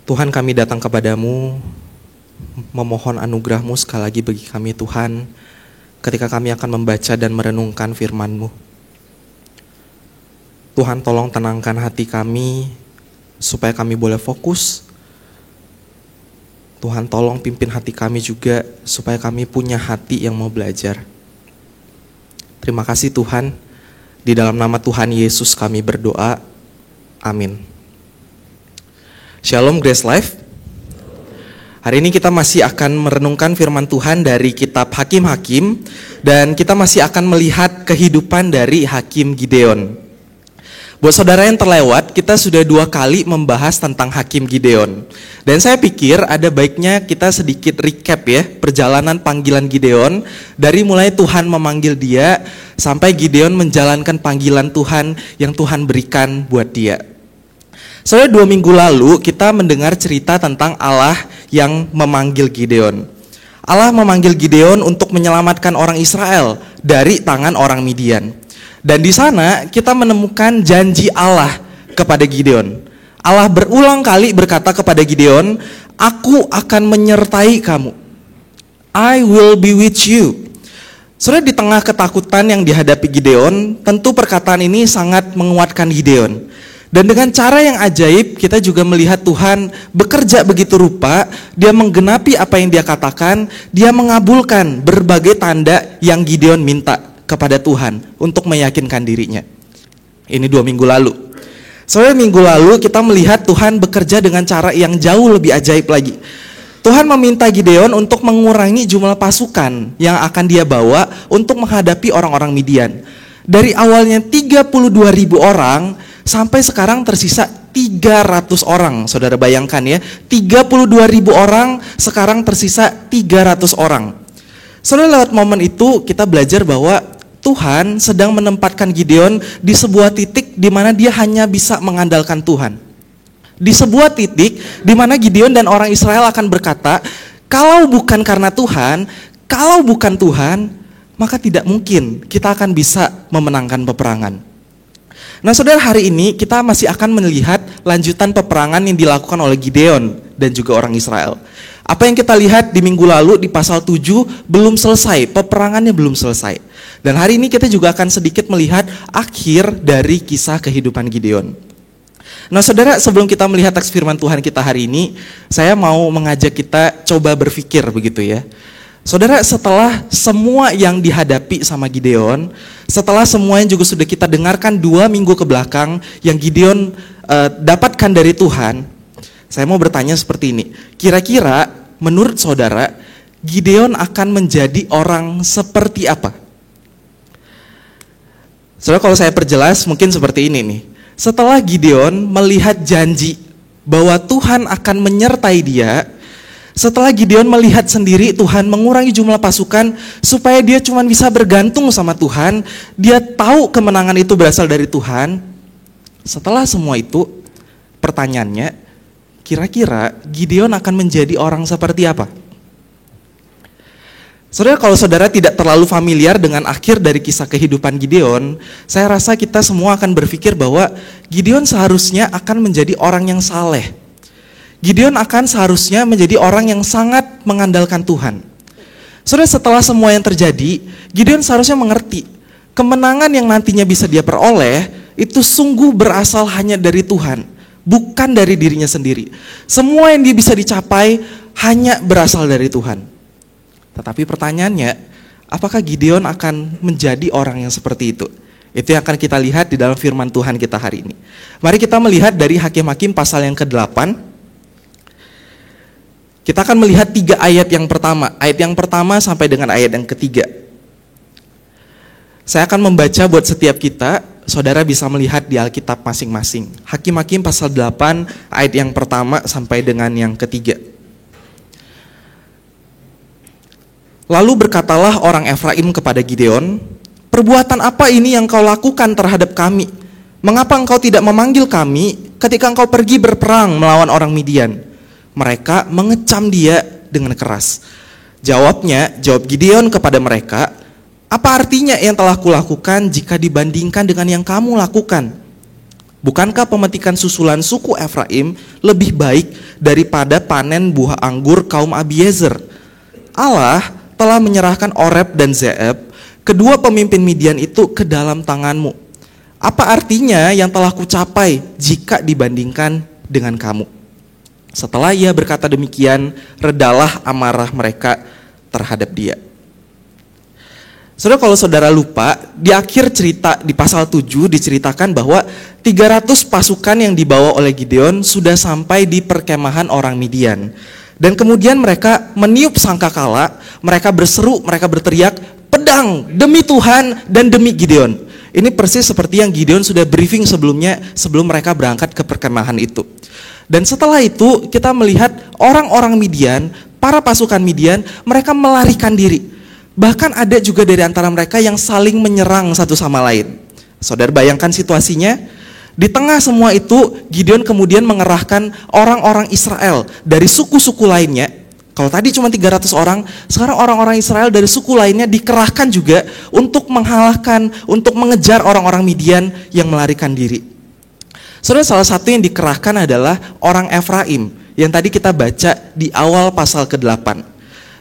Tuhan, kami datang kepadamu, memohon anugerah-Mu sekali lagi bagi kami Tuhan, ketika kami akan membaca dan merenungkan firman-Mu. Tuhan, tolong tenangkan hati kami, supaya kami boleh fokus. Tuhan, tolong pimpin hati kami juga, supaya kami punya hati yang mau belajar. Terima kasih Tuhan, di dalam nama Tuhan Yesus kami berdoa, amin. Shalom Grace Life. Hari ini kita masih akan merenungkan firman Tuhan dari kitab Hakim-Hakim, dan kita masih akan melihat kehidupan dari Hakim Gideon. Buat saudara yang terlewat, kita sudah 2 kali membahas tentang Hakim Gideon. Dan saya pikir ada baiknya kita sedikit recap ya, perjalanan panggilan Gideon, dari mulai Tuhan memanggil dia, sampai Gideon menjalankan panggilan Tuhan yang Tuhan berikan buat dia. Soalnya 2 minggu lalu kita mendengar cerita tentang Allah yang memanggil Gideon. Allah memanggil Gideon untuk menyelamatkan orang Israel dari tangan orang Midian. Dan di sana kita menemukan janji Allah kepada Gideon. Allah berulang kali berkata kepada Gideon, "Aku akan menyertai kamu. I will be with you." Saudara, di tengah ketakutan yang dihadapi Gideon, tentu perkataan ini sangat menguatkan Gideon. Dan dengan cara yang ajaib, kita juga melihat Tuhan bekerja begitu rupa, dia menggenapi apa yang dia katakan, dia mengabulkan berbagai tanda yang Gideon minta kepada Tuhan untuk meyakinkan dirinya. Ini 2 minggu lalu. Soalnya minggu lalu kita melihat Tuhan bekerja dengan cara yang jauh lebih ajaib lagi. Tuhan meminta Gideon untuk mengurangi jumlah pasukan yang akan dia bawa untuk menghadapi orang-orang Midian. Dari awalnya 32.000 orang sampai sekarang tersisa 300 orang. Saudara bayangkan ya, 32.000 orang sekarang tersisa 300 orang. Saudara, lewat momen itu kita belajar bahwa Tuhan sedang menempatkan Gideon di sebuah titik di mana dia hanya bisa mengandalkan Tuhan. Di sebuah titik di mana Gideon dan orang Israel akan berkata, kalau bukan karena Tuhan, kalau bukan Tuhan, maka tidak mungkin kita akan bisa memenangkan peperangan. Nah saudara, hari ini kita masih akan melihat lanjutan peperangan yang dilakukan oleh Gideon dan juga orang Israel. Apa yang kita lihat di minggu lalu di pasal 7 belum selesai, peperangannya belum selesai. Dan hari ini kita juga akan sedikit melihat akhir dari kisah kehidupan Gideon. Nah saudara, sebelum kita melihat teks firman Tuhan kita hari ini, saya mau mengajak kita coba berpikir begitu ya. Saudara, setelah semua yang dihadapi sama Gideon, setelah semua yang juga sudah kita dengarkan 2 minggu ke belakang yang Gideon dapatkan dari Tuhan, saya mau bertanya seperti ini. Kira-kira menurut saudara, Gideon akan menjadi orang seperti apa? Saudara, kalau saya perjelas mungkin seperti ini nih. Setelah Gideon melihat janji bahwa Tuhan akan menyertai dia, setelah Gideon melihat sendiri Tuhan mengurangi jumlah pasukan supaya dia cuma bisa bergantung sama Tuhan, dia tahu kemenangan itu berasal dari Tuhan. Setelah semua itu, pertanyaannya, kira-kira Gideon akan menjadi orang seperti apa? Saudara, kalau saudara tidak terlalu familiar dengan akhir dari kisah kehidupan Gideon, saya rasa kita semua akan berpikir bahwa Gideon seharusnya akan menjadi orang yang saleh. Gideon akan seharusnya menjadi orang yang sangat mengandalkan Tuhan. Saudara, setelah semua yang terjadi, Gideon seharusnya mengerti kemenangan yang nantinya bisa dia peroleh itu sungguh berasal hanya dari Tuhan, bukan dari dirinya sendiri. Semua yang dia bisa dicapai hanya berasal dari Tuhan. Tetapi pertanyaannya, apakah Gideon akan menjadi orang yang seperti itu? Itu yang akan kita lihat di dalam firman Tuhan kita hari ini. Mari kita melihat dari Hakim-Hakim pasal yang ke-8. Kita akan melihat 3 ayat yang pertama. Ayat yang pertama sampai dengan ayat yang ketiga. Saya akan membaca buat setiap kita, saudara bisa melihat di Alkitab masing-masing. Hakim-Hakim pasal 8 ayat yang pertama sampai dengan yang ketiga. Lalu berkatalah orang Efraim kepada Gideon, "Perbuatan apa ini yang kau lakukan terhadap kami? Mengapa engkau tidak memanggil kami ketika engkau pergi berperang melawan orang Midian?" Mereka mengecam dia dengan keras. Jawab Gideon kepada mereka, "Apa artinya yang telah kulakukan jika dibandingkan dengan yang kamu lakukan? Bukankah pemetikan susulan suku Efraim lebih baik daripada panen buah anggur kaum Abiezer? Allah telah menyerahkan Oreb dan Zeeb, kedua pemimpin Midian itu, ke dalam tanganmu. Apa artinya yang telah kucapai jika dibandingkan dengan kamu? Setelah ia berkata demikian, redalah amarah mereka terhadap dia. Saudara, kalau saudara lupa, di akhir cerita di pasal 7 diceritakan bahwa 300 pasukan yang dibawa oleh Gideon sudah sampai di perkemahan orang Midian. Dan kemudian mereka meniup sangkakala, mereka berseru, mereka berteriak, pedang demi Tuhan dan demi Gideon. Ini persis seperti yang Gideon sudah briefing sebelumnya, sebelum mereka berangkat ke perkemahan itu. Dan setelah itu kita melihat orang-orang Midian, para pasukan Midian, mereka melarikan diri. Bahkan ada juga dari antara mereka yang saling menyerang satu sama lain. Saudara bayangkan situasinya. Di tengah semua itu, Gideon kemudian mengerahkan orang-orang Israel dari suku-suku lainnya. Kalau tadi cuma 300 orang, sekarang orang-orang Israel dari suku lainnya dikerahkan juga untuk mengalahkan, untuk mengejar orang-orang Midian yang melarikan diri. Saudara, salah satu yang dikerahkan adalah orang Efraim, yang tadi kita baca di awal pasal ke-8.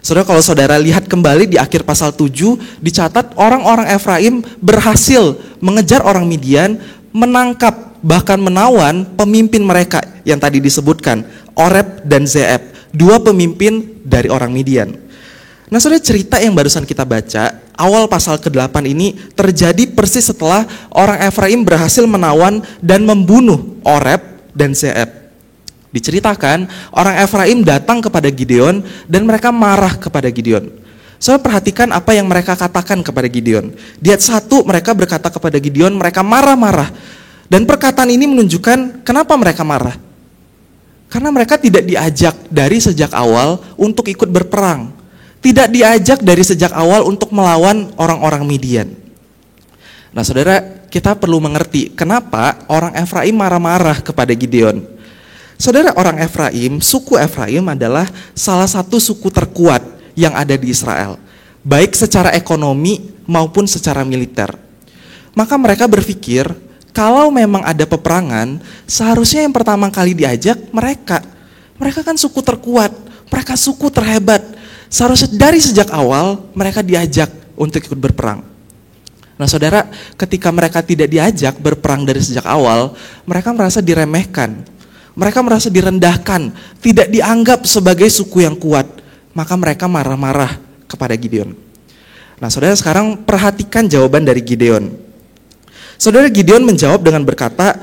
Saudara, kalau saudara lihat kembali di akhir pasal 7, dicatat orang-orang Efraim berhasil mengejar orang Midian, menangkap, bahkan menawan pemimpin mereka yang tadi disebutkan, Oreb dan Zeeb, dua pemimpin dari orang Midian. Nah, saudara, cerita yang barusan kita baca, awal pasal ke-8 ini terjadi persis setelah orang Efraim berhasil menawan dan membunuh Oreb dan Zeeb. Diceritakan orang Efraim datang kepada Gideon dan mereka marah kepada Gideon. Saudara, perhatikan apa yang mereka katakan kepada Gideon. Di ayat 1 mereka berkata kepada Gideon, mereka marah-marah. Dan perkataan ini menunjukkan kenapa mereka marah. Karena mereka tidak diajak dari sejak awal untuk ikut berperang. Tidak diajak dari sejak awal untuk melawan orang-orang Midian. Nah, saudara, kita perlu mengerti kenapa orang Efraim marah-marah kepada Gideon. Saudara, orang Efraim, suku Efraim adalah salah satu suku terkuat yang ada di Israel, baik secara ekonomi maupun secara militer. Maka mereka berpikir, kalau memang ada peperangan, seharusnya yang pertama kali diajak mereka. Mereka kan suku terkuat, mereka suku terhebat. Seharusnya dari sejak awal mereka diajak untuk ikut berperang. Nah, saudara, ketika mereka tidak diajak berperang dari sejak awal, mereka merasa diremehkan. Mereka merasa direndahkan, tidak dianggap sebagai suku yang kuat. Maka mereka marah-marah kepada Gideon. Nah, saudara, sekarang perhatikan jawaban dari Gideon. Saudara, Gideon menjawab dengan berkata,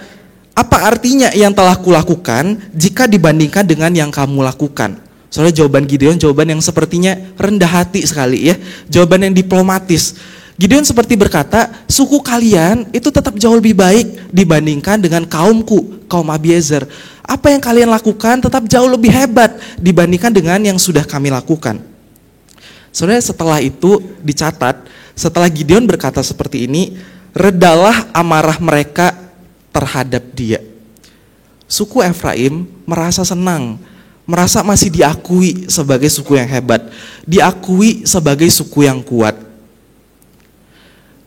apa artinya yang telah kulakukan jika dibandingkan dengan yang kamu lakukan? Saudara, jawaban Gideon jawaban yang sepertinya rendah hati sekali ya. Jawaban yang diplomatis. Gideon seperti berkata, suku kalian itu tetap jauh lebih baik dibandingkan dengan kaumku, kaum Abiezer. Apa yang kalian lakukan tetap jauh lebih hebat dibandingkan dengan yang sudah kami lakukan. Saudara, setelah itu dicatat, setelah Gideon berkata seperti ini, redalah amarah mereka terhadap dia. Suku Efraim merasa senang, merasa masih diakui sebagai suku yang hebat, diakui sebagai suku yang kuat.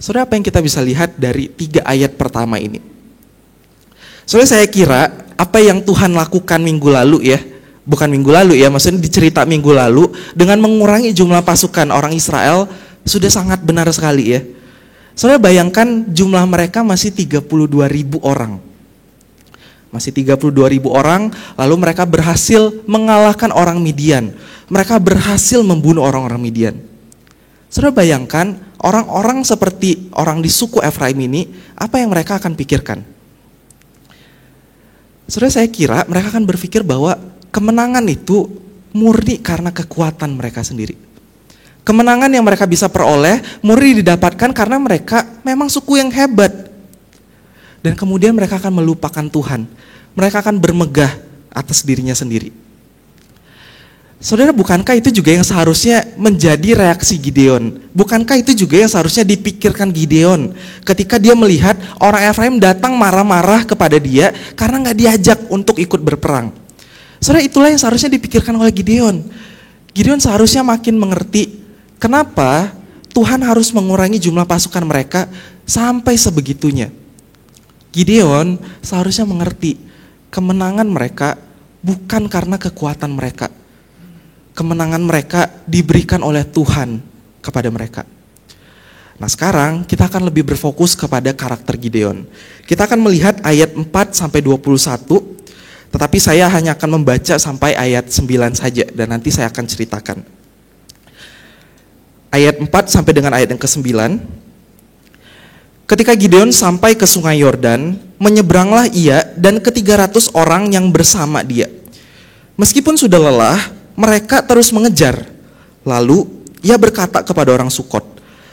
Saudara, apa yang kita bisa lihat dari 3 ayat pertama ini? Saudara, saya kira apa yang Tuhan lakukan minggu lalu ya, bukan minggu lalu ya, maksudnya dicerita minggu lalu, dengan mengurangi jumlah pasukan orang Israel sudah sangat benar sekali ya. Saudara, bayangkan jumlah mereka masih 32.000 orang. Masih 32.000 orang, lalu mereka berhasil mengalahkan orang Midian. Mereka berhasil membunuh orang-orang Midian. Saudara, bayangkan orang-orang seperti orang di suku Efraim ini, apa yang mereka akan pikirkan? Saudara, saya kira mereka akan berpikir bahwa kemenangan itu murni karena kekuatan mereka sendiri. Kemenangan yang mereka bisa peroleh murni didapatkan karena mereka memang suku yang hebat. Dan kemudian mereka akan melupakan Tuhan. Mereka akan bermegah atas dirinya sendiri. Saudara, bukankah itu juga yang seharusnya menjadi reaksi Gideon? Bukankah itu juga yang seharusnya dipikirkan Gideon ketika dia melihat orang Efraim datang marah-marah kepada dia karena gak diajak untuk ikut berperang? Saudara, itulah yang seharusnya dipikirkan oleh Gideon. Gideon seharusnya makin mengerti kenapa Tuhan harus mengurangi jumlah pasukan mereka sampai sebegitunya. Gideon seharusnya mengerti kemenangan mereka bukan karena kekuatan mereka. Kemenangan mereka diberikan oleh Tuhan kepada mereka. Nah, sekarang kita akan lebih berfokus kepada karakter Gideon. Kita akan melihat ayat 4 sampai 21, tetapi saya hanya akan membaca sampai ayat 9 saja dan nanti saya akan ceritakan. Ayat 4 sampai dengan ayat yang ke-9. Ketika Gideon sampai ke sungai Yordan, menyeberanglah ia dan ke-300 orang yang bersama dia. Meskipun sudah lelah, mereka terus mengejar. Lalu ia berkata kepada orang Sukot,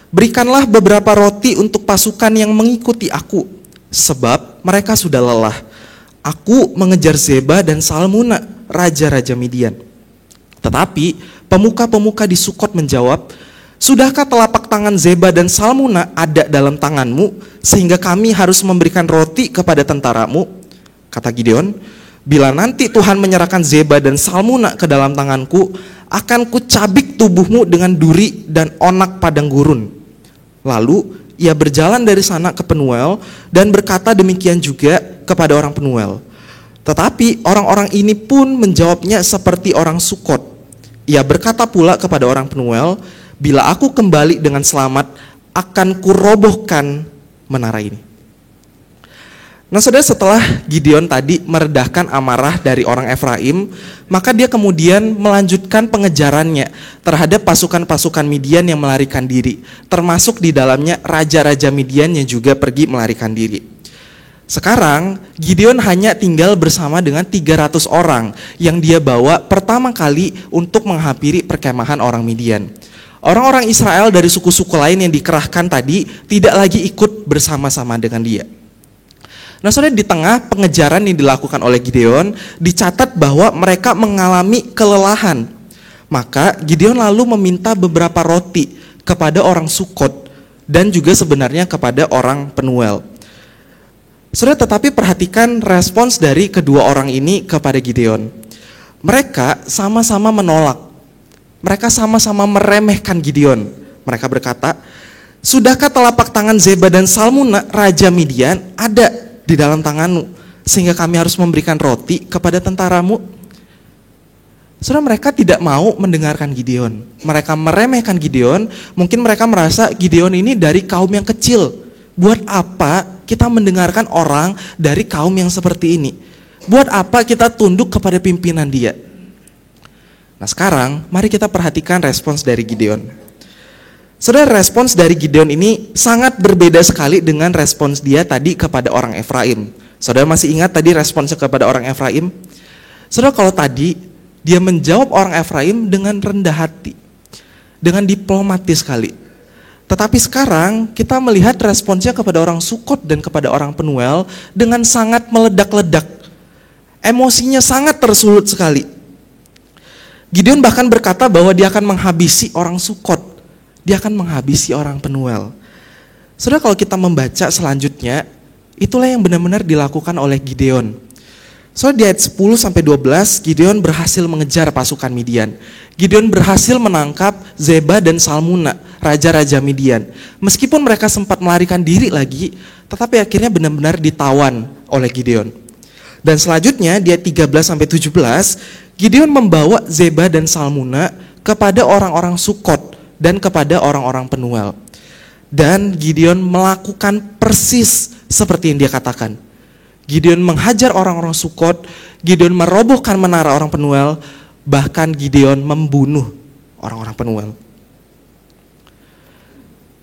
"Berikanlah beberapa roti untuk pasukan yang mengikuti aku, sebab mereka sudah lelah. Aku mengejar Zeba dan Salmuna, raja-raja Midian." Tetapi pemuka-pemuka di Sukot menjawab, "Sudahkah telapak tangan Zeba dan Salmuna ada dalam tanganmu, sehingga kami harus memberikan roti kepada tentaramu?" Kata Gideon, "Bila nanti Tuhan menyerahkan Zeba dan Salmuna ke dalam tanganku, akan kucabik tubuhmu dengan duri dan onak padang gurun." Lalu ia berjalan dari sana ke Penuel dan berkata demikian juga kepada orang Penuel. Tetapi orang-orang ini pun menjawabnya seperti orang Sukot. Ia berkata pula kepada orang Penuel, "Bila aku kembali dengan selamat, akan kurobohkan menara ini." Nah, saudara, setelah Gideon tadi meredahkan amarah dari orang Efraim, maka dia kemudian melanjutkan pengejarannya terhadap pasukan-pasukan Midian yang melarikan diri, termasuk di dalamnya raja-raja Midian yang juga pergi melarikan diri. Sekarang Gideon hanya tinggal bersama dengan 300 orang yang dia bawa pertama kali untuk menghampiri perkemahan orang Midian. Orang-orang Israel dari suku-suku lain yang dikerahkan tadi tidak lagi ikut bersama-sama dengan dia. Nah, saudara, di tengah pengejaran yang dilakukan oleh Gideon, dicatat bahwa mereka mengalami kelelahan. Maka Gideon lalu meminta beberapa roti kepada orang Sukot dan juga sebenarnya kepada orang Penuel. Saudara, tetapi perhatikan respons dari kedua orang ini kepada Gideon. Mereka sama-sama menolak. Mereka sama-sama meremehkan Gideon. Mereka berkata, "Sudahkah telapak tangan Zeba dan Salmuna, raja Midian, ada di dalam tanganmu, sehingga kami harus memberikan roti kepada tentaramu?" Saudara, mereka tidak mau mendengarkan Gideon. Mereka meremehkan Gideon. Mungkin mereka merasa Gideon ini dari kaum yang kecil. Buat apa kita mendengarkan orang dari kaum yang seperti ini? Buat apa kita tunduk kepada pimpinan dia? Nah, sekarang mari kita perhatikan respons dari Gideon. Saudara, respons dari Gideon ini sangat berbeda sekali dengan respons dia tadi kepada orang Efraim. Saudara masih ingat tadi responsnya kepada orang Efraim? Saudara, kalau tadi dia menjawab orang Efraim dengan rendah hati, dengan diplomatis sekali. Tetapi sekarang kita melihat responsnya kepada orang Sukot dan kepada orang Penuel dengan sangat meledak-ledak. Emosinya sangat tersulut sekali. Gideon bahkan berkata bahwa dia akan menghabisi orang Sukot. Dia akan menghabisi orang Penuel. Saudara, kalau kita membaca selanjutnya, itulah yang benar-benar dilakukan oleh Gideon. Soalnya di ayat 10-12, Gideon berhasil mengejar pasukan Midian. Gideon berhasil menangkap Zeba dan Salmuna, raja-raja Midian. Meskipun mereka sempat melarikan diri lagi, tetapi akhirnya benar-benar ditawan oleh Gideon. Dan selanjutnya di ayat 13-17, Gideon membawa Zeba dan Salmuna kepada orang-orang Sukot dan kepada orang-orang Penuel. Dan Gideon melakukan persis seperti yang dia katakan. Gideon menghajar orang-orang Sukot, Gideon merobohkan menara orang Penuel, bahkan Gideon membunuh orang-orang Penuel.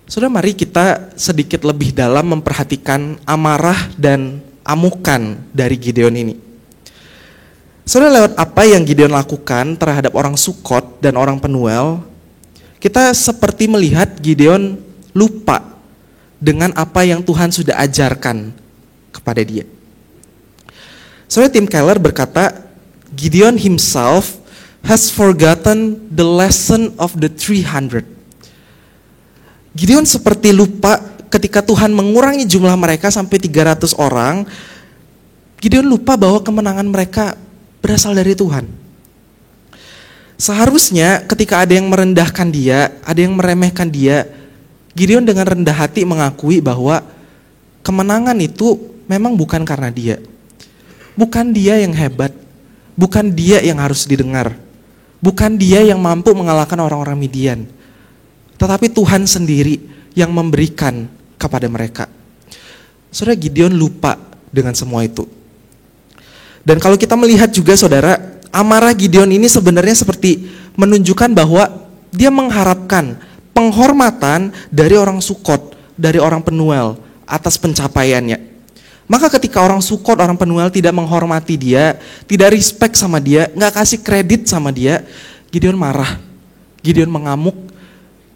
Saudara, mari kita sedikit lebih dalam memperhatikan amarah dan amukan dari Gideon ini. Saudara, lewat apa yang Gideon lakukan terhadap orang Sukot dan orang Penuel, kita seperti melihat Gideon lupa dengan apa yang Tuhan sudah ajarkan kepada dia. Saudara, Tim Keller berkata, Gideon himself has forgotten the lesson of the 300. Gideon seperti lupa ketika Tuhan mengurangi jumlah mereka sampai 300 orang. Gideon lupa bahwa kemenangan mereka berasal dari Tuhan. Seharusnya ketika ada yang merendahkan dia, ada yang meremehkan dia, Gideon dengan rendah hati mengakui bahwa kemenangan itu memang bukan karena dia. Bukan dia yang hebat, bukan dia yang harus didengar, bukan dia yang mampu mengalahkan orang-orang Midian. Tetapi Tuhan sendiri yang memberikan kepada mereka. Saudara, Gideon lupa dengan semua itu. Dan kalau kita melihat juga saudara, amarah Gideon ini sebenarnya seperti menunjukkan bahwa dia mengharapkan penghormatan dari orang Sukot, dari orang Penuel atas pencapaiannya. Maka ketika orang Sukot, orang Penuel tidak menghormati dia, tidak respect sama dia, gak kasih kredit sama dia, Gideon marah, Gideon mengamuk,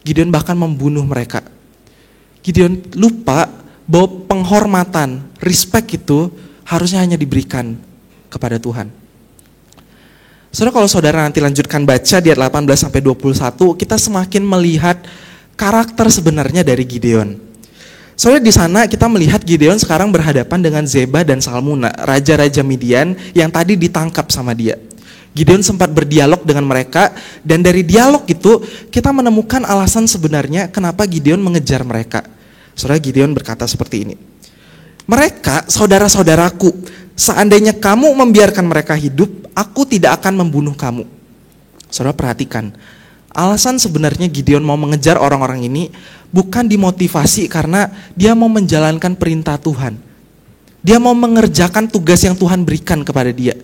Gideon bahkan membunuh mereka. Gideon lupa bahwa penghormatan, respect itu harusnya hanya diberikan kepada Tuhan. Saudara, kalau saudara nanti lanjutkan baca di ayat 18-21, kita semakin melihat karakter sebenarnya dari Gideon. Soalnya di sana kita melihat Gideon sekarang berhadapan dengan Zeba dan Salmuna, raja-raja Midian yang tadi ditangkap sama dia. Gideon sempat berdialog dengan mereka, dan dari dialog itu kita menemukan alasan sebenarnya kenapa Gideon mengejar mereka. Saudara, Gideon berkata seperti ini. Mereka saudara-saudaraku, seandainya kamu membiarkan mereka hidup, aku tidak akan membunuh kamu. Saudara perhatikan, alasan sebenarnya Gideon mau mengejar orang-orang ini bukan dimotivasi karena dia mau menjalankan perintah Tuhan. Dia mau mengerjakan tugas yang Tuhan berikan kepada dia.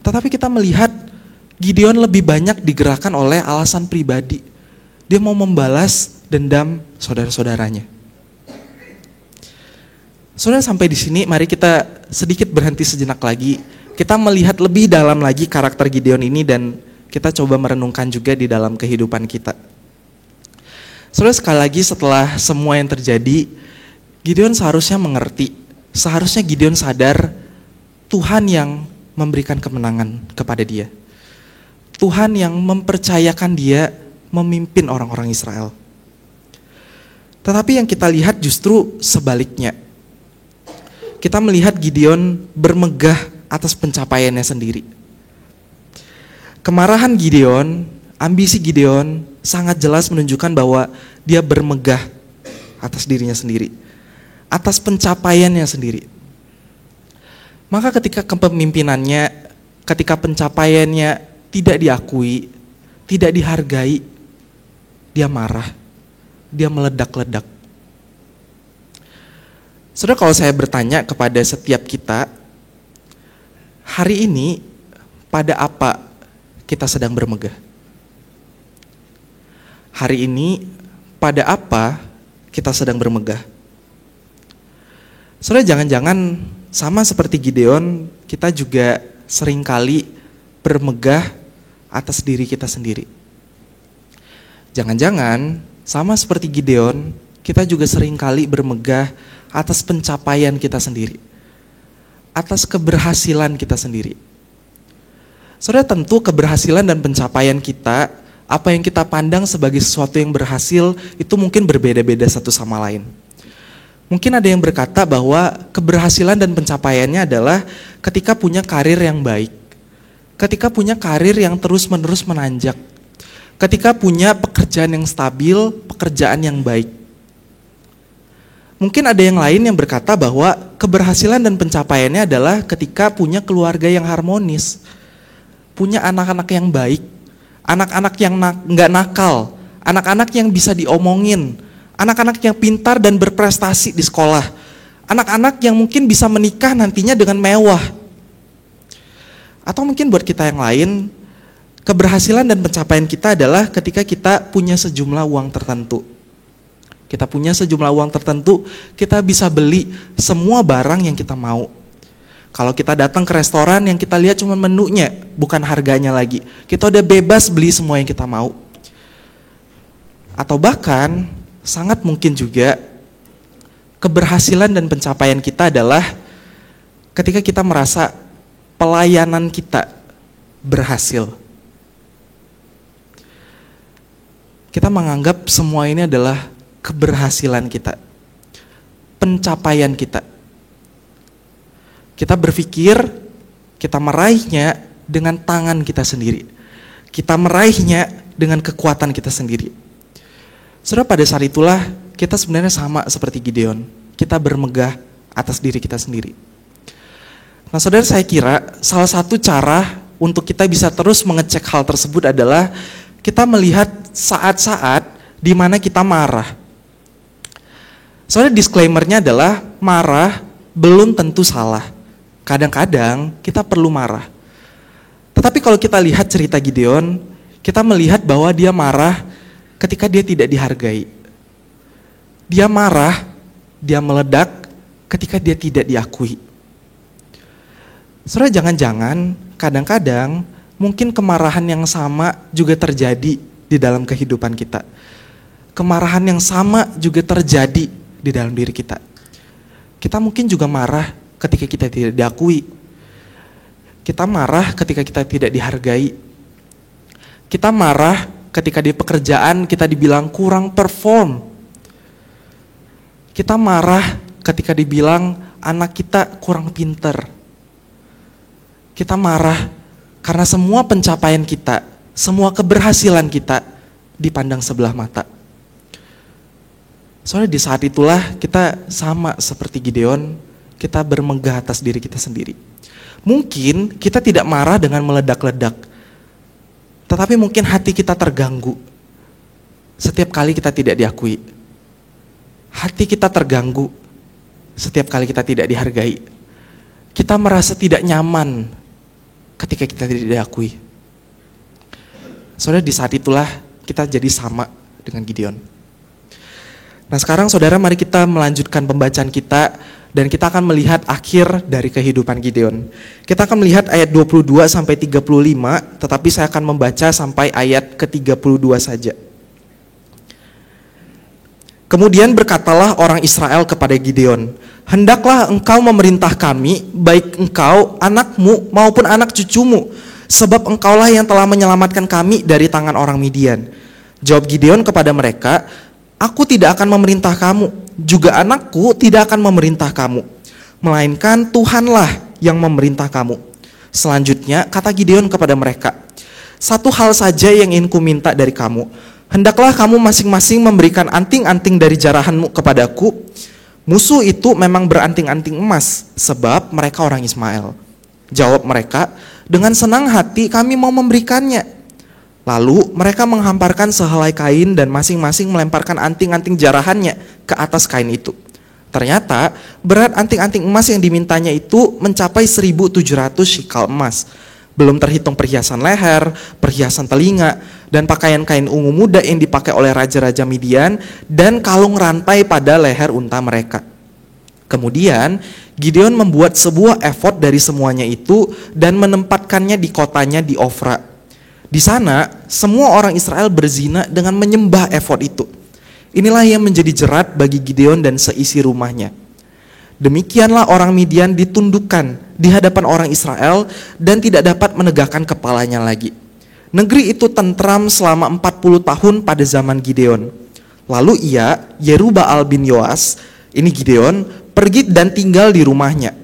Tetapi kita melihat Gideon lebih banyak digerakkan oleh alasan pribadi. Dia mau membalas dendam saudara-saudaranya. Saudara, sampai di sini mari kita sedikit berhenti sejenak lagi. Kita melihat lebih dalam lagi karakter Gideon ini dan kita coba merenungkan juga di dalam kehidupan kita. Saudara, sekali lagi setelah semua yang terjadi, Gideon seharusnya mengerti, seharusnya Gideon sadar Tuhan yang memberikan kemenangan kepada dia. Tuhan yang mempercayakan dia memimpin orang-orang Israel. Tetapi yang kita lihat justru sebaliknya. Kita melihat Gideon bermegah atas pencapaiannya sendiri. Kemarahan Gideon, ambisi Gideon sangat jelas menunjukkan bahwa dia bermegah atas dirinya sendiri, atas pencapaiannya sendiri. Maka ketika kepemimpinannya, ketika pencapaiannya tidak diakui, tidak dihargai, dia marah, dia meledak-ledak. Saudara, kalau saya bertanya kepada setiap kita, hari ini pada apa kita sedang bermegah? Hari ini pada apa kita sedang bermegah? Saudara, jangan-jangan sama seperti Gideon, kita juga seringkali bermegah atas diri kita sendiri. Jangan-jangan sama seperti Gideon, kita juga seringkali bermegah atas pencapaian kita sendiri, atas keberhasilan kita sendiri. Saudara, tentu keberhasilan dan pencapaian kita, apa yang kita pandang sebagai sesuatu yang berhasil, itu mungkin berbeda-beda satu sama lain. Mungkin ada yang berkata bahwa keberhasilan dan pencapaiannya adalah ketika punya karir yang baik, ketika punya karir yang terus-menerus menanjak, ketika punya pekerjaan yang stabil, pekerjaan yang baik. Mungkin ada yang lain yang berkata bahwa keberhasilan dan pencapaiannya adalah ketika punya keluarga yang harmonis, punya anak-anak yang baik, anak-anak yang nggak nakal, anak-anak yang bisa diomongin, anak-anak yang pintar dan berprestasi di sekolah, anak-anak yang mungkin bisa menikah nantinya dengan mewah. Atau mungkin buat kita yang lain, keberhasilan dan pencapaian kita adalah ketika kita punya sejumlah uang tertentu. Kita punya sejumlah uang tertentu, kita bisa beli semua barang yang kita mau. Kalau kita datang ke restoran, yang kita lihat cuma menunya, bukan harganya lagi. Kita udah bebas beli semua yang kita mau. Atau bahkan, sangat mungkin juga, keberhasilan dan pencapaian kita adalah ketika kita merasa pelayanan kita berhasil. Kita menganggap semua ini adalah keberhasilan kita, pencapaian kita. Kita berpikir kita meraihnya dengan tangan kita sendiri. Kita meraihnya dengan kekuatan kita sendiri. Saudara, pada saat itulah kita sebenarnya sama seperti Gideon. Kita bermegah atas diri kita sendiri. Nah saudara, saya kira salah satu cara untuk kita bisa terus mengecek hal tersebut adalah kita melihat saat-saat di mana kita marah. Soalnya disclaimer-nya adalah marah belum tentu salah. Kadang-kadang kita perlu marah. Tetapi kalau kita lihat cerita Gideon, kita melihat bahwa dia marah ketika dia tidak dihargai. Dia marah, dia meledak ketika dia tidak diakui. Saudara, jangan-jangan kadang-kadang mungkin kemarahan yang sama juga terjadi di dalam kehidupan kita. Kemarahan yang sama juga terjadi di dalam diri kita. Kita mungkin juga marah ketika kita tidak diakui. Kita marah ketika kita tidak dihargai. Kita marah ketika di pekerjaan kita dibilang kurang perform. Kita marah ketika dibilang anak kita kurang pinter. Kita marah karena semua pencapaian kita, semua keberhasilan kita dipandang sebelah mata. Soalnya di saat itulah kita sama seperti Gideon, kita bermegah atas diri kita sendiri. Mungkin kita tidak marah dengan meledak-ledak, tetapi mungkin hati kita terganggu setiap kali kita tidak diakui. Hati kita terganggu setiap kali kita tidak dihargai. Kita merasa tidak nyaman ketika kita tidak diakui. Saudara, di saat itulah kita jadi sama dengan Gideon. Nah sekarang saudara, mari kita melanjutkan pembacaan kita dan kita akan melihat akhir dari kehidupan Gideon. Kita akan melihat ayat 22 sampai 35, tetapi saya akan membaca sampai ayat ke-32 saja. Kemudian berkatalah orang Israel kepada Gideon, "Hendaklah engkau memerintah kami, baik engkau, anakmu maupun anak cucumu, sebab engkaulah yang telah menyelamatkan kami dari tangan orang Midian." Jawab Gideon kepada mereka, "Aku tidak akan memerintah kamu, juga anakku tidak akan memerintah kamu, melainkan Tuhanlah yang memerintah kamu." Selanjutnya kata Gideon kepada mereka, "Satu hal saja yang ingin ku minta dari kamu, hendaklah kamu masing-masing memberikan anting-anting dari jarahanmu kepadaku." Musuh itu memang beranting-anting emas, sebab mereka orang Ismail. Jawab mereka, "Dengan senang hati kami mau memberikannya." Lalu mereka menghamparkan sehelai kain dan masing-masing melemparkan anting-anting jarahannya ke atas kain itu. Ternyata berat anting-anting emas yang dimintanya itu mencapai 1.700 shikal emas. Belum terhitung perhiasan leher, perhiasan telinga, dan pakaian kain ungu muda yang dipakai oleh raja-raja Midian, dan kalung rantai pada leher unta mereka. Kemudian Gideon membuat sebuah efod dari semuanya itu dan menempatkannya di kotanya di Ofra. Di sana semua orang Israel berzina dengan menyembah efod itu. Inilah yang menjadi jerat bagi Gideon dan seisi rumahnya. Demikianlah orang Midian ditundukkan di hadapan orang Israel dan tidak dapat menegakkan kepalanya lagi. Negeri itu tentram selama 40 tahun pada zaman Gideon. Lalu ia, Yerubbaal bin Yoas, ini Gideon, pergi dan tinggal di rumahnya.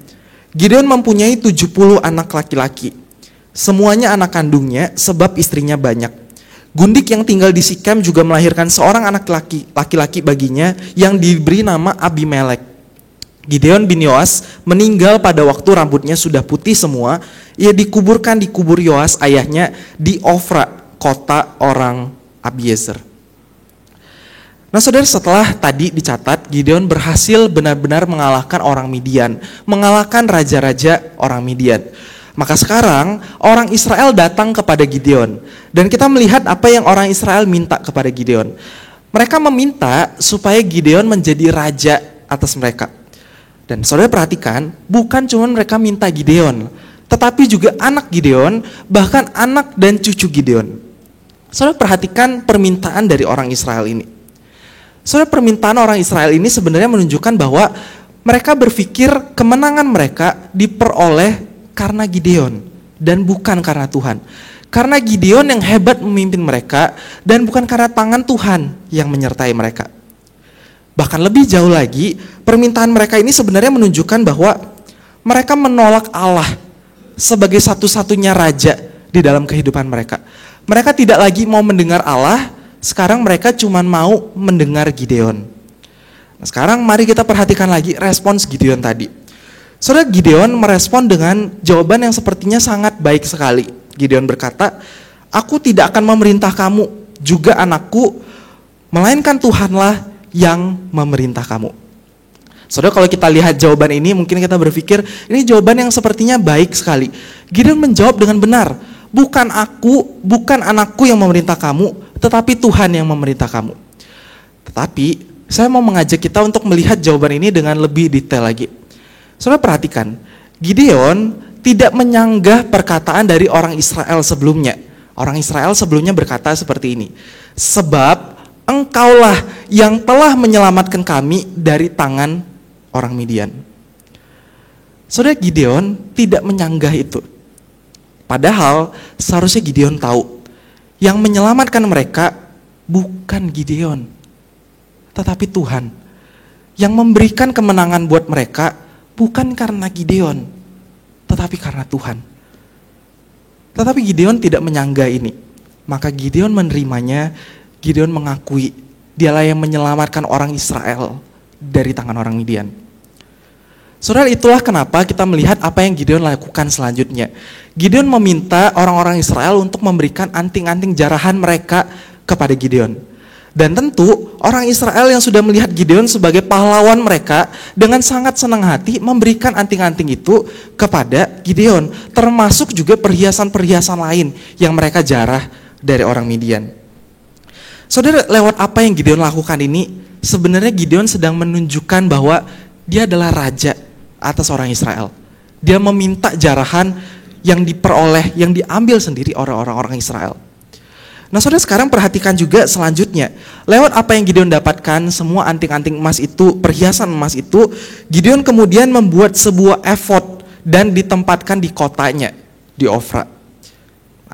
Gideon mempunyai 70 anak laki-laki. Semuanya anak kandungnya sebab istrinya banyak. Gundik yang tinggal di Sikem juga melahirkan seorang anak laki-laki baginya yang diberi nama Abimelek. Gideon bin Yoas meninggal pada waktu rambutnya sudah putih semua. Ia dikuburkan di kubur Yoas ayahnya di Ofra, kota orang Abiezer. Nah saudara, setelah tadi dicatat Gideon berhasil benar-benar mengalahkan orang Midian, mengalahkan raja-raja orang Midian. Maka sekarang orang Israel datang kepada Gideon dan kita melihat apa yang orang Israel minta kepada Gideon. Mereka meminta supaya Gideon menjadi raja atas mereka. Dan saudara perhatikan, bukan cuma mereka minta Gideon, tetapi juga anak Gideon, bahkan anak dan cucu Gideon. Saudara perhatikan permintaan dari orang Israel ini. Saudara, permintaan orang Israel ini sebenarnya menunjukkan bahwa mereka berpikir kemenangan mereka diperoleh karena Gideon dan bukan karena Tuhan. Karena Gideon yang hebat memimpin mereka dan bukan karena tangan Tuhan yang menyertai mereka. Bahkan lebih jauh lagi, permintaan mereka ini sebenarnya menunjukkan bahwa mereka menolak Allah sebagai satu-satunya raja di dalam kehidupan mereka. Mereka tidak lagi mau mendengar Allah, sekarang mereka cuma mau mendengar Gideon. Nah, sekarang mari kita perhatikan lagi respons Gideon tadi. Saudara, Gideon merespon dengan jawaban yang sepertinya sangat baik sekali. Gideon berkata, "Aku tidak akan memerintah kamu, juga anakku, melainkan Tuhanlah yang memerintah kamu." Saudara, kalau kita lihat jawaban ini, mungkin kita berpikir, ini jawaban yang sepertinya baik sekali. Gideon menjawab dengan benar, "Bukan aku, bukan anakku yang memerintah kamu, tetapi Tuhan yang memerintah kamu." Tetapi, saya mau mengajak kita untuk melihat jawaban ini dengan lebih detail lagi. Saudara perhatikan, Gideon tidak menyanggah perkataan dari orang Israel sebelumnya. Orang Israel sebelumnya berkata seperti ini, "Sebab engkaulah yang telah menyelamatkan kami dari tangan orang Midian." Saudara, Gideon tidak menyanggah itu. Padahal seharusnya Gideon tahu, yang menyelamatkan mereka bukan Gideon, tetapi Tuhan. Yang memberikan kemenangan buat mereka bukan karena Gideon, tetapi karena Tuhan. Tetapi Gideon tidak menyanggah ini. Maka Gideon menerimanya. Gideon mengakui dialah yang menyelamatkan orang Israel dari tangan orang Midian. Saudara, itulah kenapa kita melihat apa yang Gideon lakukan selanjutnya. Gideon meminta orang-orang Israel untuk memberikan anting-anting jarahan mereka kepada Gideon. Dan tentu orang Israel yang sudah melihat Gideon sebagai pahlawan mereka dengan sangat senang hati memberikan anting-anting itu kepada Gideon. Termasuk juga perhiasan-perhiasan lain yang mereka jarah dari orang Midian. Saudara, lewat apa yang Gideon lakukan ini, sebenarnya Gideon sedang menunjukkan bahwa dia adalah raja atas orang Israel. Dia meminta jarahan yang diperoleh, yang diambil sendiri oleh orang-orang Israel. Nah, saudara, sekarang perhatikan juga selanjutnya. Lewat apa yang Gideon dapatkan, semua anting-anting emas itu, perhiasan emas itu, Gideon kemudian membuat sebuah efod dan ditempatkan di kotanya, di Ofra.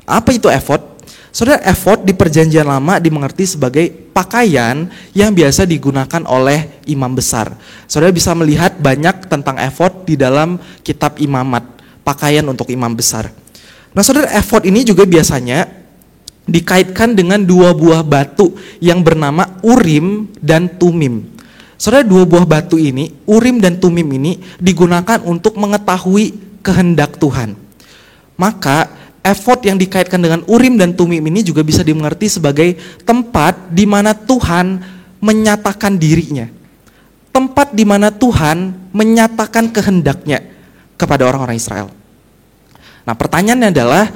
Apa itu efod? Saudara, efod di perjanjian lama dimengerti sebagai pakaian yang biasa digunakan oleh imam besar. Saudara bisa melihat banyak tentang efod di dalam kitab imamat, pakaian untuk imam besar. Nah, saudara, efod ini juga biasanya dikaitkan dengan dua buah batu yang bernama Urim dan Tumim. Saudara, dua buah batu ini, Urim dan Tumim ini digunakan untuk mengetahui kehendak Tuhan. Maka efod yang dikaitkan dengan Urim dan Tumim ini juga bisa dimengerti sebagai tempat di mana Tuhan menyatakan dirinya. Tempat di mana Tuhan menyatakan kehendaknya kepada orang-orang Israel. Nah, pertanyaannya adalah,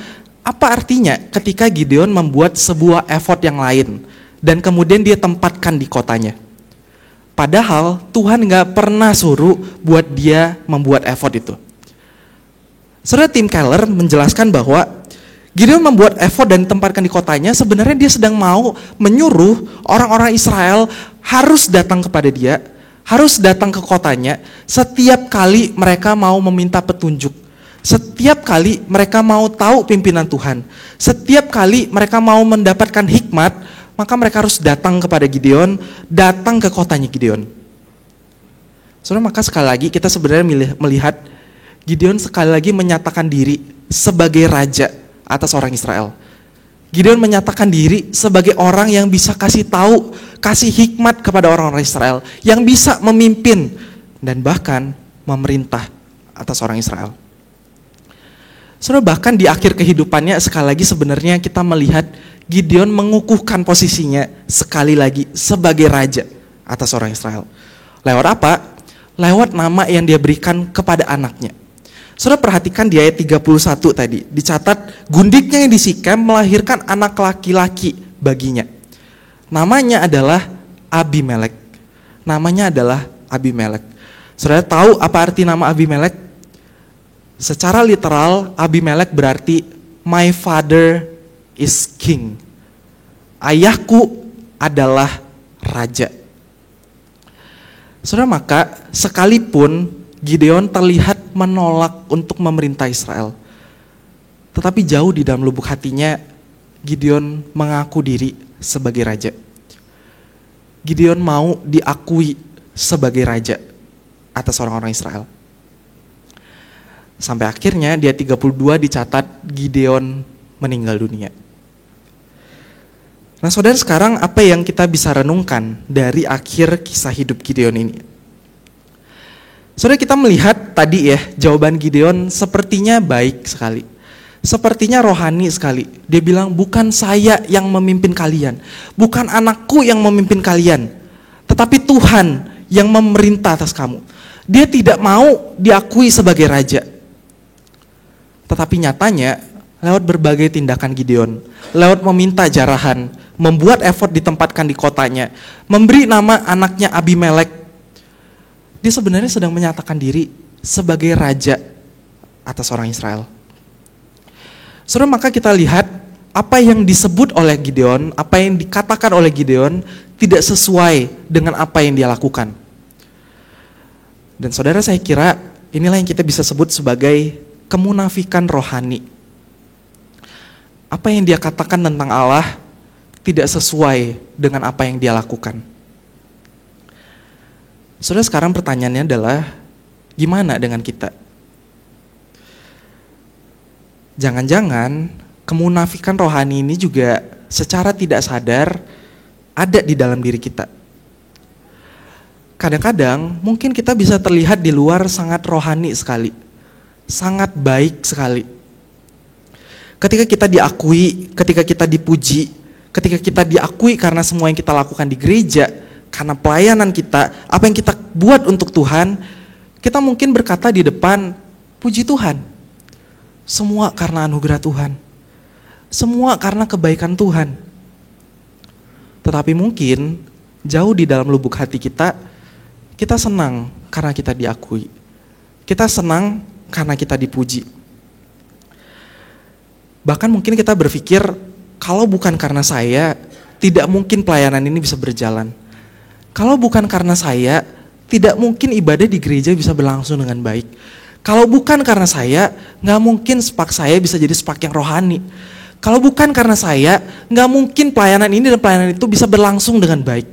apa artinya ketika Gideon membuat sebuah efod yang lain dan kemudian dia tempatkan di kotanya? Padahal Tuhan gak pernah suruh buat dia membuat efod itu. Saudara, Tim Keller menjelaskan bahwa Gideon membuat efod dan ditempatkan di kotanya, sebenarnya dia sedang mau menyuruh orang-orang Israel harus datang kepada dia, harus datang ke kotanya setiap kali mereka mau meminta petunjuk. Setiap kali mereka mau tahu pimpinan Tuhan, setiap kali mereka mau mendapatkan hikmat, maka mereka harus datang kepada Gideon, datang ke kotanya Gideon. Saudara, maka sekali lagi kita sebenarnya melihat Gideon sekali lagi menyatakan diri sebagai raja atas orang Israel. Gideon menyatakan diri sebagai orang yang bisa kasih tahu, kasih hikmat kepada orang-orang Israel, yang bisa memimpin dan bahkan memerintah atas orang Israel. Saudara, bahkan di akhir kehidupannya sekali lagi sebenarnya kita melihat Gideon mengukuhkan posisinya sekali lagi sebagai raja atas orang Israel. Lewat apa? Lewat nama yang dia berikan kepada anaknya. Saudara, perhatikan di ayat 31 tadi, dicatat gundiknya yang di Sikem melahirkan anak laki-laki baginya. Namanya adalah Abimelek. Namanya adalah Abimelek. Saudara tahu apa arti nama Abimelek? Secara literal, Abimelek berarti my father is king. Ayahku adalah raja. Saudara, maka sekalipun Gideon terlihat menolak untuk memerintah Israel, tetapi jauh di dalam lubuk hatinya Gideon mengaku diri sebagai raja. Gideon mau diakui sebagai raja atas orang-orang Israel. Sampai akhirnya di ayat 32 dicatat Gideon meninggal dunia. Nah saudara, sekarang apa yang kita bisa renungkan dari akhir kisah hidup Gideon ini? Saudara, kita melihat tadi ya, jawaban Gideon sepertinya baik sekali. Sepertinya rohani sekali. Dia bilang, bukan saya yang memimpin kalian. Bukan anakku yang memimpin kalian. Tetapi Tuhan yang memerintah atas kamu. Dia tidak mau diakui sebagai raja. Tetapi nyatanya, lewat berbagai tindakan Gideon, lewat meminta jarahan, membuat effort ditempatkan di kotanya, memberi nama anaknya Abimelek, dia sebenarnya sedang menyatakan diri sebagai raja atas orang Israel. Saudara, maka kita lihat apa yang disebut oleh Gideon, apa yang dikatakan oleh Gideon tidak sesuai dengan apa yang dia lakukan. Dan saudara, saya kira inilah yang kita bisa sebut sebagai kemunafikan rohani. Apa yang dia katakan tentang Allah tidak sesuai dengan apa yang dia lakukan. Saudara, sekarang pertanyaannya adalah, gimana dengan kita? Jangan-jangan kemunafikan rohani ini juga secara tidak sadar ada di dalam diri kita. Kadang-kadang mungkin kita bisa terlihat di luar sangat rohani sekali, sangat baik sekali. Ketika kita diakui, ketika kita dipuji, ketika kita diakui karena semua yang kita lakukan di gereja, karena pelayanan kita, apa yang kita buat untuk Tuhan, kita mungkin berkata di depan, puji Tuhan. Semua karena anugerah Tuhan. Semua karena kebaikan Tuhan. Tetapi mungkin jauh di dalam lubuk hati kita senang karena kita diakui. Kita senang karena kita dipuji. Bahkan mungkin kita berpikir, kalau bukan karena saya, tidak mungkin pelayanan ini bisa berjalan. Kalau bukan karena saya, tidak mungkin ibadah di gereja bisa berlangsung dengan baik. Kalau bukan karena saya, nggak mungkin spak saya bisa jadi spak yang rohani. Kalau bukan karena saya, nggak mungkin pelayanan ini dan pelayanan itu bisa berlangsung dengan baik.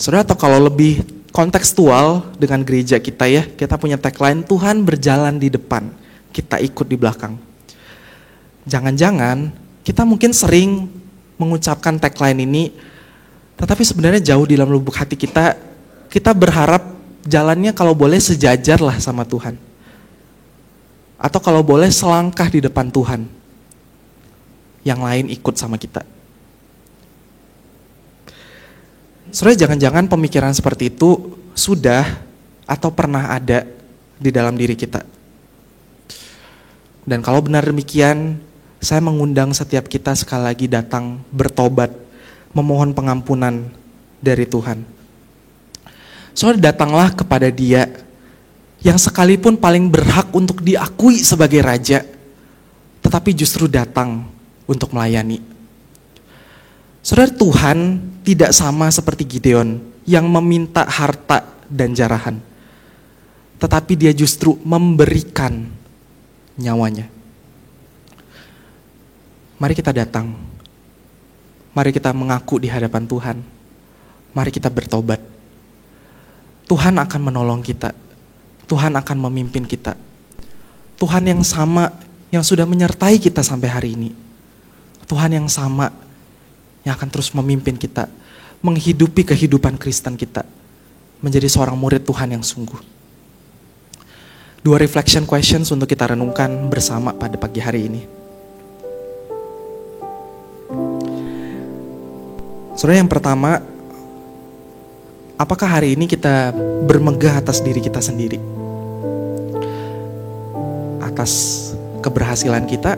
Saudara, atau kalau lebih kontekstual dengan gereja kita ya, kita punya tagline, Tuhan berjalan di depan, kita ikut di belakang. Jangan-jangan kita mungkin sering mengucapkan tagline ini, tetapi sebenarnya jauh di dalam lubuk hati kita berharap jalannya kalau boleh sejajar lah sama Tuhan. Atau kalau boleh selangkah di depan Tuhan. Yang lain ikut sama kita. Saudara, jangan-jangan pemikiran seperti itu sudah atau pernah ada di dalam diri kita. Dan kalau benar demikian, saya mengundang setiap kita sekali lagi datang bertobat, memohon pengampunan dari Tuhan. Saudara, datanglah kepada Dia yang sekalipun paling berhak untuk diakui sebagai raja, tetapi justru datang untuk melayani. Saudara, Tuhan tidak sama seperti Gideon yang meminta harta dan jarahan, tetapi Dia justru memberikan nyawanya. Mari kita datang. Mari kita mengaku di hadapan Tuhan. Mari kita bertobat. Tuhan akan menolong kita. Tuhan akan memimpin kita. Tuhan yang sama yang sudah menyertai kita sampai hari ini. Tuhan yang sama yang akan terus memimpin kita, menghidupi kehidupan Kristen kita, menjadi seorang murid Tuhan yang sungguh. 2 reflection questions untuk kita renungkan bersama pada pagi hari ini. Saudara, yang pertama, apakah hari ini kita bermegah atas diri kita sendiri? Atas keberhasilan kita?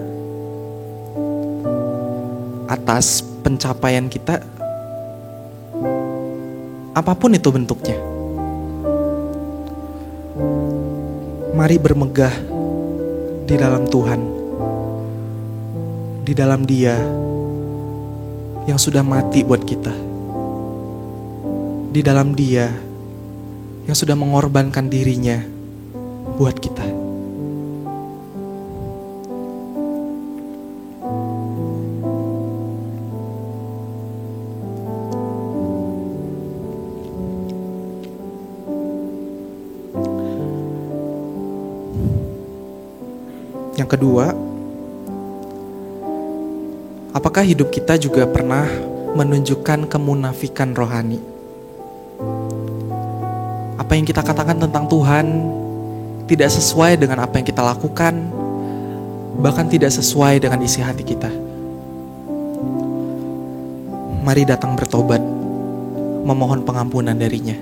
Atas pencapaian kita? Apapun itu bentuknya. Mari bermegah di dalam Tuhan. Di dalam Dia yang sudah mati buat kita. Di dalam Dia yang sudah mengorbankan dirinya buat kita. Yang kedua, Apakah hidup kita juga pernah menunjukkan kemunafikan rohani? Apa yang kita katakan tentang Tuhan tidak sesuai dengan apa yang kita lakukan, bahkan tidak sesuai dengan isi hati kita. Mari datang bertobat, memohon pengampunan darinya.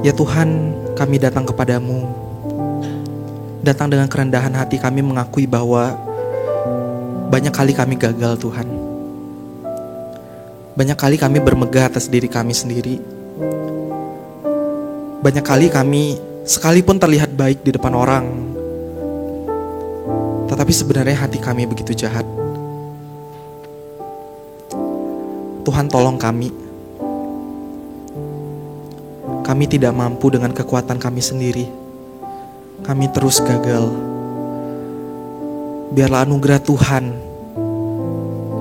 Ya Tuhan, kami datang kepadamu. Datang dengan kerendahan hati kami mengakui bahwa banyak kali kami gagal Tuhan. Banyak kali kami bermegah atas diri kami sendiri. Banyak kali kami sekalipun terlihat baik di depan orang, tetapi sebenarnya hati kami begitu jahat. Tuhan tolong kami. Kami tidak mampu dengan kekuatan kami sendiri. Kami terus gagal. Biarlah anugerah Tuhan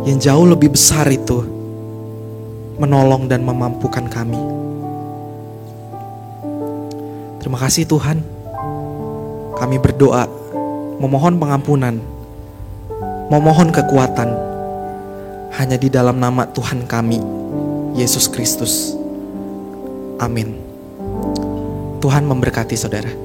yang jauh lebih besar itu menolong dan memampukan kami. Terima kasih Tuhan. Kami berdoa, memohon pengampunan, memohon kekuatan hanya di dalam nama Tuhan kami, Yesus Kristus. Amin. Tuhan memberkati saudara.